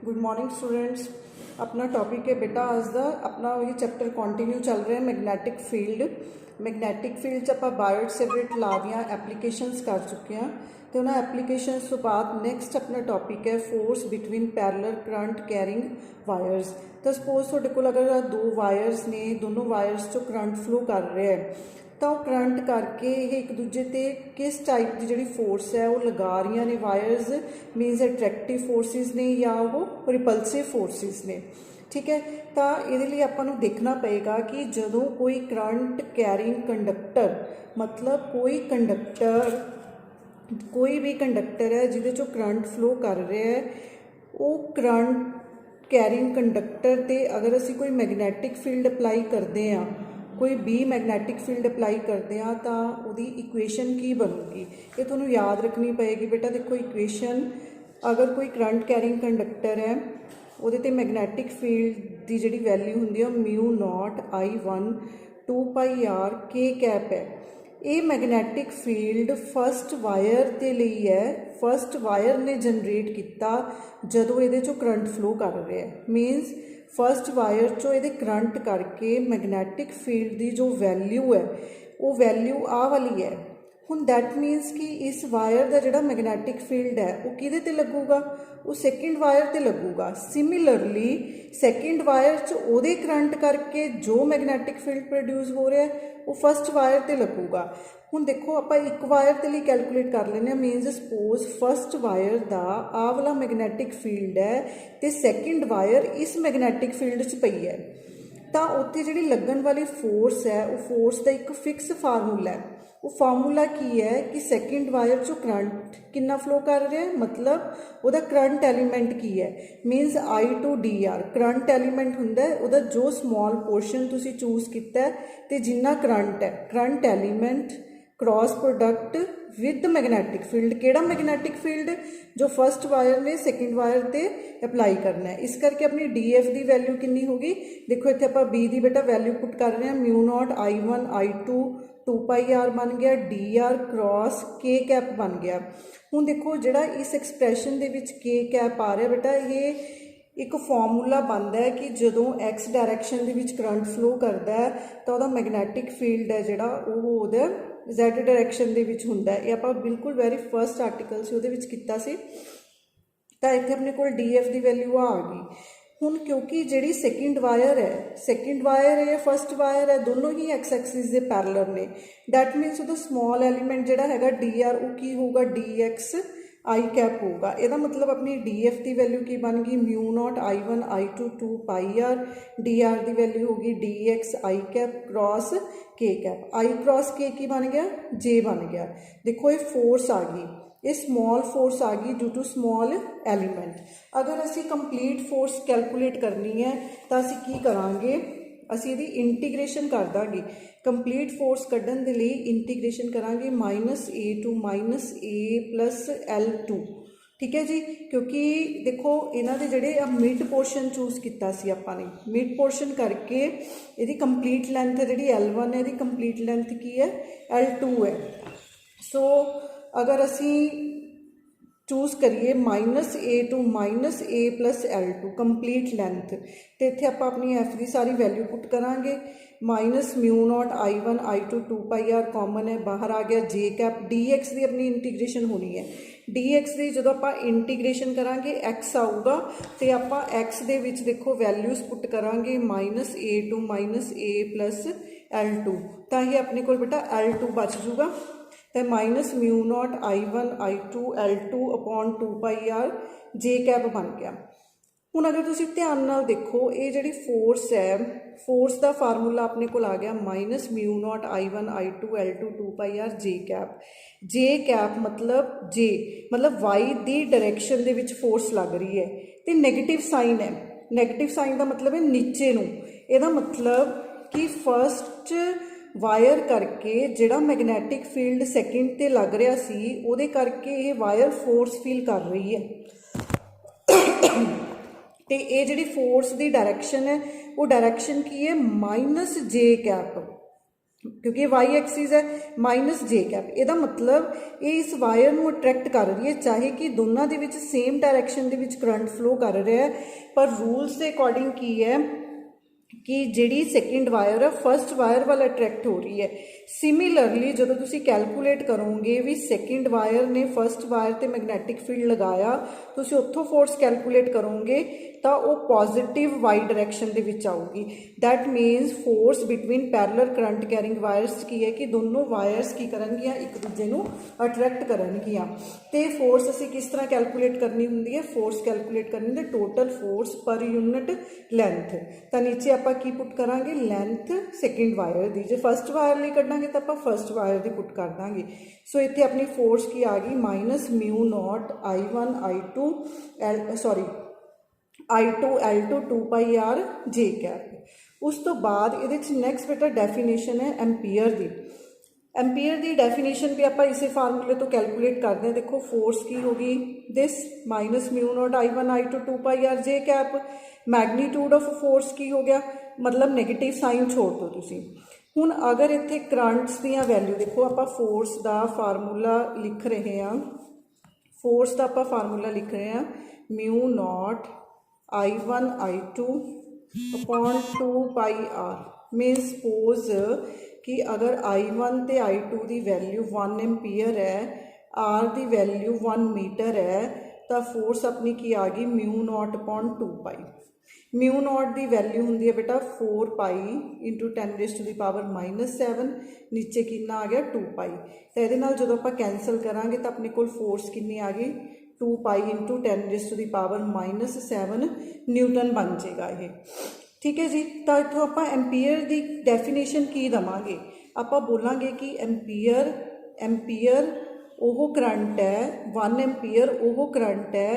Good morning students. अपना topic है बेटा आज का अपना वही चैप्टर कंटिन्यू चल रहा है मैगनैटिक फील्ड च आप बायो सेवरेट ला दियाँ एप्लीकेशनस कर चुके हैं। तो उन्होंने एप्लीकेशनस तो बाद नैक्सट अपना टॉपिक है force between parallel current carrying wires. तो सपोज थोड़े को अगर दो वायर्स ने दोनों वायर्स चो करंट फ्लो कर रहा है तो करंट करके ये एक दूजे ते किस टाइप की जी फोर्स है वो लगा रही ने वायर्स मीनस अट्रैक्टिव फोर्सिस ने या वो रिपल्सिव फोर्सिस ने। ठीक है, तो ये आपको देखना पेगा कि जदों कोई करंट कैरिंग कंडक्टर मतलब कोई भी कंडक्टर है जिहदे चों करंट फ्लो कर रहा है वो करंट कैरिंग कंडक्टर ते अगर असी कोई मैगनैटिक फील्ड अप्लाई करते हैं कोई भी मैगनैटिक फील्ड अप्लाई करते हैं तो उसकी इक्वेशन की बनूगी ये तुहानूं याद रखनी पएगी बेटा। देखो इक्वेशन अगर कोई करंट कैरिंग कंडक्टर है वो मैगनैटिक फील्ड की जी वैल्यू होंगी म्यू नॉट I1 2πr के कैप है। ये मैगनैटिक फील्ड फस्ट वायर के लिए है, फस्ट वायर ने जनरेट किया जदों ये करंट फ्लो कर रहा है मीनस फस्ट वायर चो ये करंट करके मैगनैटिक फील्ड की जो वैल्यू है वो वैल्यू आ वाली है। हुण दैट मीनस कि इस वायर का जोड़ा मैगनैटिक फील्ड है वो किहदे ते लगूगा वो सैकेंड वायर ते लगूगा। सिमिलरली सैकेंड वायर च ओहदे करंट करके जो मैगनैटिक फील्ड प्रोड्यूस हो रहा है वो फस्ट वायर ते लगूगा। हुण देखो आप एक वायर के लिए कैलकुलेट कर लेने मीनस सपोज फस्ट वायर का आ वाला मैगनैटिक फील्ड है तो सैकेंड वायर इस मैगनैटिक फील्ड च पई है तो उत्थे जिहड़ी लगन वाली फोर्स है वो फोर्स का एक फिक्स फार्मूला है। वो फार्मूला की है कि सैकेंड वायर चो करंट कितना फ्लो कर रहा है मतलब वह करंट एलीमेंट की है मीनस I2dr करंट एलीमेंट हुंदा है वह जो स्मॉल पोर्शन तुसी चूज किया है तो जिन्ना करंट है current element cross product with magnetic field केड़ा मैगनैटिक फील्ड जो फस्ट वायर ने सैकेंड वायर ते अप्लाई करना है। इस करके अपनी DF की वैल्यू कितनी होगी देखो इत्थे आपां B की बेटा वैल्यू पुट कर रहे हैं mu naught I1 I2 2πr बन गया dr क्रॉस के कैप बन गया। हुण देखो जिहड़ा इस एक्सप्रैशन दे विच के कैप आ रहा बेटा ये एक फॉर्मूला बनता है कि जदों X डायरैक्शन दे विच करंट फ्लो करता है तो वह मैगनैटिक फील्ड है जिहड़ा वो Z डायरैक्शन दे विच हुंदा है। ये आपां बिल्कुल वैरी फस्ट आर्टिकल से उहदे विच कीता सी तो इत्थे अपने कोल DF की वैल्यू आ गई। हुण क्योंकि जिहड़ी सैकेंड वायर है फस्ट वायर है दोनों ही X एक्सिस के पैरेलल ने दैट मीनस वो स्मॉल एलीमेंट जिहड़ा हैगा dr वो की होगा dx I कैप होगा। यदा मतलब अपनी DF की वैल्यू की बन गई mu naught I1 I2 2πr dr की वैल्यू होगी dx I कैप क्रॉस के कैप I क्रॉस के की बन गया J बन गया। देखो ये फोर्स आ गई ये स्मॉल फोर्स आ गई ड्यू टू स्मॉल एलीमेंट। अगर असी कंप्लीट फोर्स कैलकुलेट करनी है तो असी की करांगे असी इहदी इंटीग्रेशन कर देंगे कंप्लीट फोर्स कढ़न के लिए इंटीग्रेशन करांगे -A टू -A+L2। ठीक है जी, क्योंकि देखो इन्हां दे जिहड़े मिड पोर्शन चूज किया सी आपां ने मिड पोर्शन करके इहदी कंप्लीट लेंथ है जिहड़ी L1 है इहदी कंप्लीट लेंथ की है L2 है। सो अगर असी चूज करिए -A to -A+L2 complete length तो इत्थे आपां अपनी F की सारी वैल्यू पुट करांगे minus mu naught I1 I2 2πr common है बाहर आ गया J कैप dx की अपनी इंटीग्रेशन होनी है dx की जो आप इंटीग्रेशन करांगे x आऊगा तो आप x दे विच देखो वैल्यूज़ पुट करांगे -A टू -A+L2 तो ये अपने को बेटा L2 बच जूगा तो minus mu naught I1 I2 L2 upon 2πr J cap बन गया। हुण अगर तुसीं ध्यान नाल देखो ये जिहड़ी फोर्स है फोर्स का फार्मूला अपने को आ गया minus mu naught I1 I2 L2 2πr J cap मतलब J मतलब Y की डायरैक्शन दे विच फोर्स लग रही है तो नैगेटिव साइन है नैगेटिव साइन का मतलब है नीचे नूं इहदा मतलब कि फस्ट वायर करके जिहड़ा मैगनैटिक फील्ड सैकेंड ते लग रहा सी उहदे करके ये वायर फोर्स फील कर रही है तो ये जिहड़ी फोर्स की डायरैक्शन है वो डायरैक्शन की है -J कैप क्योंकि वाई एक्सिस है माइनस जे कैप। ਇਹਦਾ मतलब ये इस वायर ਨੂੰ अट्रैक्ट कर रही है, चाहे कि दोनों ਦੇ ਵਿੱਚ सेम डायरैक्शन ਦੇ ਵਿੱਚ करंट फ्लो कर रहा है, पर रूल्स ਦੇ अकॉर्डिंग की है कि जिहड़ी सैकेंड वायर है फस्ट वायर वाल अट्रैक्ट हो रही है। सिमिलरली जो तुसी कैलकुलेट करोगे भी सैकेंड वायर ने फस्ट वायर ते मैगनैटिक फील्ड लगाया, तुसी उत्थों फोर्स कैलकुलेट करोगे तो वो पॉजिटिव वाई डायरैक्शन दे विच आऊगी। That means force between parallel current carrying wires की है कि दोनों वायर्स की करनगियां एक दूजे नूं अट्रैक्ट करनगियां। ते फोर्स असी किस तरह कैलकुलेट करनी हुंदी है, फोर्स कैलकुलेट करनी है total force per unit length. तो नीचे आपां की पुट करांगे लेंथ सैकेंड वायर दी, जे फस्ट वायर लई कढांगे तो आपां फस्ट वायर दी पुट कर दांगे। सो इत्थे अपनी फोर्स की आ गई minus mu naught I1 I2 I2 L2 2 pi R J cap. उस तो बाद ये नैक्सट बेटा डेफिनेशन है एम्पीयर की। एम्पीयर की डेफिनेशन भी आप इसे फार्मूले तो कैलकुलेट करते हैं। देखो फोर्स की होगी this minus mu naught I1 I2 2 pi R J cap. Magnitude of force की हो गया, मतलब नैगेटिव साइन छोड़ दो तुसी। हुण अगर इत्थे करंट्स दियां वैल्यू देखो, आप फोर्स का फार्मूला लिख रहे हैं, फोर्स का आप फार्मूला लिख रहे हैं mu naught I1 I2 upon 2 pi R. Mean suppose कि अगर I1 ते I2 की वैल्यू 1 एम्पीयर है, आर की वैल्यू 1 मीटर है, तो फोर्स अपनी की आ गई mu naught upon 2 pi. Mu naught की वैल्यू होंगी है बेटा 4 पाई इंटू 10⁻⁻⁷, नीचे कितना आ गया 2 पाई। तो ये जो आप कैंसल करांगे तो अपने को फोर्स कितनी आ गई 2 पाई इंटू 10⁻⁻⁷ न्यूटन बन जाएगा ये। ठीक है जी। तो इतों आप एम्पीयर की डेफिनेशन की देवांगे, आप बोलांगे कि एम्पीयर वो करंट है, 1 एम्पीयर वो करंट है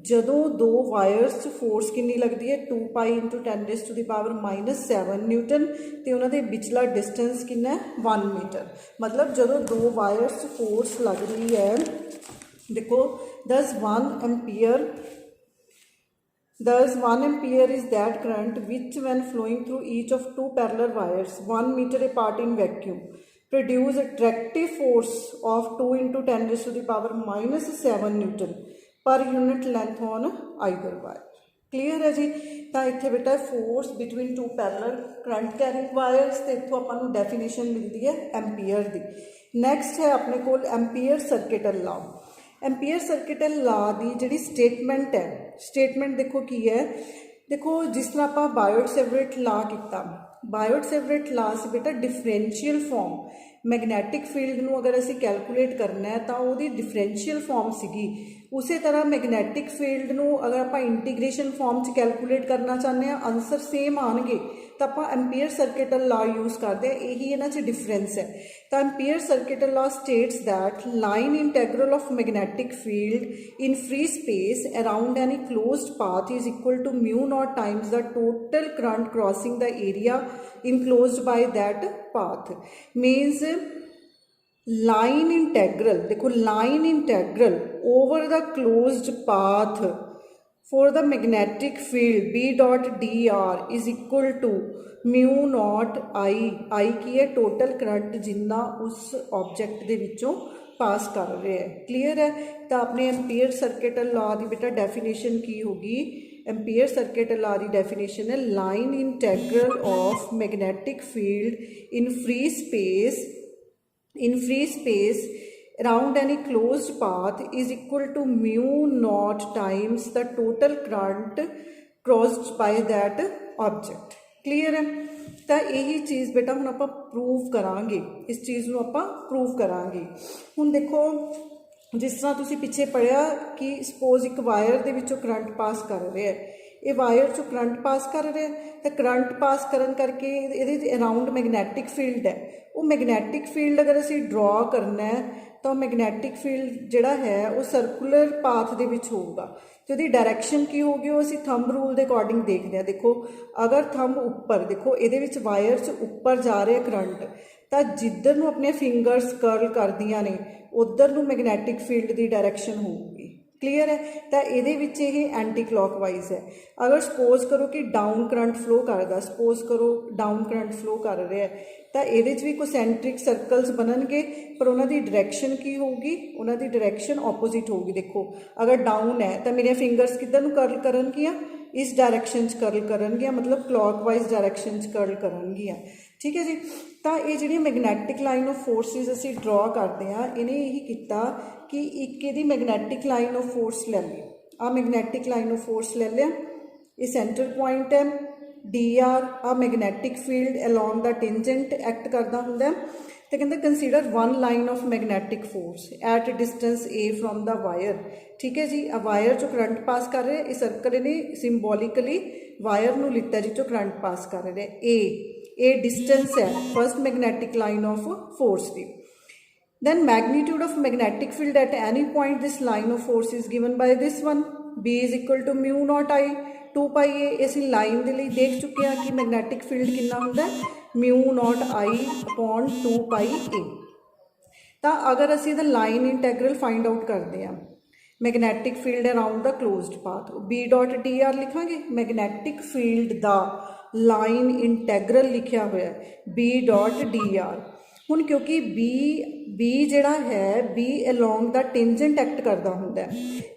जदों दो वायर्स फोर्स कितनी लगती है 2 पाई इंटू 10⁻⁻⁷ न्यूटन, तो उन्होंने बिचला डिस्टेंस कितना 1 मीटर। मतलब जदों दो वायर्स फोर्स लग रही है, देखो thus 1 ampere is that current which when flowing through each of two parallel wires 1 meter apart in vacuum produce attractive force of 2 into 10⁻⁻⁷ Newton per unit length on either wire। Clear है जी। तो इत्थे बेटा force between two parallel current carrying wires, तो इत्थों आपां नूं definition मिलती है एम्पीयर की। नैक्सट है अपने कोल ampere circuital law. Ampere circuital law की जिहड़ी स्टेटमेंट है, स्टेटमेंट देखो की है, देखो जिस तरह आप बायोट-सेवरेट लॉ किया, बायोट-सेवरेट लॉ से बेटा डिफरेंशियल फॉर्म मैगनैटिक फील्ड नूं अगर असीं कैलकुलेट करना है तो वो डिफरेंशियल फॉर्म सीगी। उसी तरह मैगनैटिक फील्ड नूं अगर आप इंटीग्रेशन फॉर्म च कैलकुलेट करना चाहते हैं, आंसर सेम आएंगे, तो आप एम्पीयर सर्किटल लॉ यूज़ करते हैं। यही इन्हां च डिफरेंस है। तो ampere circuital law states that line integral of magnetic field in free space around any closed path is equal to mu naught times the total current crossing the area enclosed by that path. Means line integral, देखो line integral over the closed path for the magnetic field B dot dr is equal to mu naught I की है total current जिन्ना उस object के विचों पास कर रहे हैं। Clear है। तो अपने एम्पीयर सर्किटल लॉ की बेटा डेफिनेशन की होगी, एम्पीयर सर्किटल लॉ की डेफिनेशन है line integral of magnetic field in free space around any closed path is equal to mu naught times the total current crossed by that object। Clear है। तो यही चीज़ बेटा हुण आपां प्रूव करांगे, इस चीज़ नूं आपां प्रूव करांगे। हुण देखो जिस तरह तुसीं पिछे पढ़िया कि सपोज एक वायर दे विचों करंट पास कर रहा है, ये वायर चो करंट पास कर रहे हैं, तो करंट पास करन करके ये अराउंड मैगनैटिक फील्ड है, वो मैगनैटिक फील्ड अगर असीं ड्रॉ करना है तो मैगनैटिक फील्ड जिहड़ा है वो सर्कुलर पाथ दे विच होगा। तो इसकी डायरैक्शन की होगी वो असीं थंब रूल के अकॉर्डिंग देखते हैं। देखो अगर थंब उपर, देखो ये वायर च उपर जा रहे करंट, तो जिधर नूं अपने फिंगर्स कर्ल करदियां ने उधर नूं मैगनैटिक फील्ड की डायरैक्शन होगी। क्लीयर है। तो ये एंटी क्लॉकवाइज है। अगर सपोज करो कि डाउन करंट फ्लो करता, सपोज करो डाउन करंट फ्लो कर रहा है, तो ये भी कोसेंट्रिक सर्कल्स बननगे, पर उन्होंने डायरैक्शन की होगी, उन्होंने डायरैक्शन ऑपोजिट होगी। देखो अगर डाउन है तो मेरे फिंगर्स किधर कर्ल करनगियां, इस डायरैक्शन कर्ल करनगियां, मतलब क्लॉकवाइज डायरैक्शन कर्ल करनगियां। ठीक है जी। तो ये जी मैगनैटिक लाइन ऑफ फोर्सिस असी ड्रॉ करते हैं, इन्हें यही किया कि एक ये मैगनैटिक लाइन ऑफ फोर्स ले ली, आ मैगनैटिक लाइन ऑफ फोर्स ले लिया, ये सेंटर पॉइंट है डी आर, आ magnetic field along the tangent act करता होंगे। तो कहते consider one line of magnetic force at distance A from the wire. ठीक है जी। आ वायर जो करंट पास कर रहे इस सर्कल ने सिंबॉलिकली वायर नूं लिता जी जो करंट पास कर रहे ए डिस्टेंस है first magnetic line of force की। then magnitude of magnetic field at any point this line of force is given by this one, b is equal to mu naught I 2 pi a। इस line के लिए देख चुके हैं कि magnetic field कितना होंगे म्यू नॉट आई upon 2 pi ए। तो अगर असी इहदा लाइन इंटैग्रल फाइंड आउट करते हैं magnetic field around the closed path, B dot D R लिखांगे, मैगनैटिक फील्ड दा लाइन इंटैग्रल लिखा हुआ है बी डॉट डी आर। हुण क्योंकि बी जिहड़ा है B along the tangent act करता हुंदा है,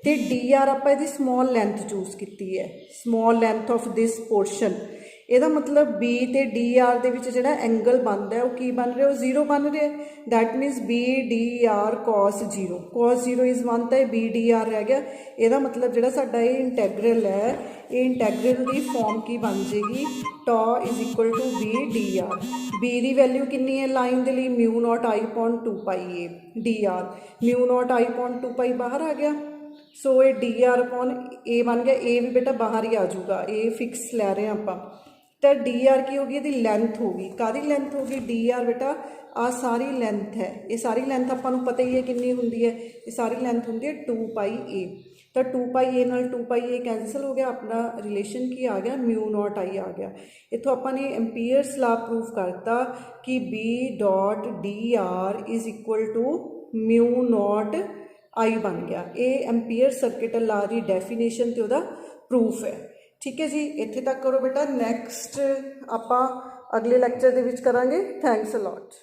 ते डी आर आपां इहदी स्मॉल लैंथ चूज की है, small length of this portion. ਇਹਦਾ मतलब बी ते डी आर ਦੇ ਵਿੱਚ ਜਿਹੜਾ एंगल बनता है वो की बन रहा है, वो 0 बन रहा है। That means B D R cos 0, cos 0 is 1, तो बी डी आर रह गया। ਇਹਦਾ मतलब ਜਿਹੜਾ ਸਾਡਾ ਇਹ इंटैग्रल है, ये इंटैग्रल की फॉर्म की बन जाएगी tau is equal to B D R. B की वैल्यू कितनी है लाइन के लिए mu naught I point 2 pi A, D R mu naught I point 2 pi बाहर आ गया, सो ये डी आर अपॉन ए बन गया। ए भी बेटा बाहर ही आ जाऊगा, ए फिक्स लै रहे हैं आप। तो डी आर की होगी, यदि लेंथ होगी, कादी लेंथ होगी डी आर बेटा आ सारी लेंथ है, ये सारी लेंथ आपको पता ही है कितनी होंगी है, ये सारी लेंथ होंगी है 2 पाई ए। तो 2 पाई ए नाल 2 पाई ए कैंसल हो गया, अपना रिलेशन की आ गया म्यू नॉट आई आ गया। इतों अपने एम्पीयर्स ला प्रूव करता कि B dot D R is equal to mu naught I बन गया। ये एम्पीयर सर्किट ला की डेफिनेशन तो वह प्रूफ है। ठीक है जी, इत्थे तक करो बेटा। नैक्सट आपां अगले लैक्चर दे विच करांगे। Thanks a lot.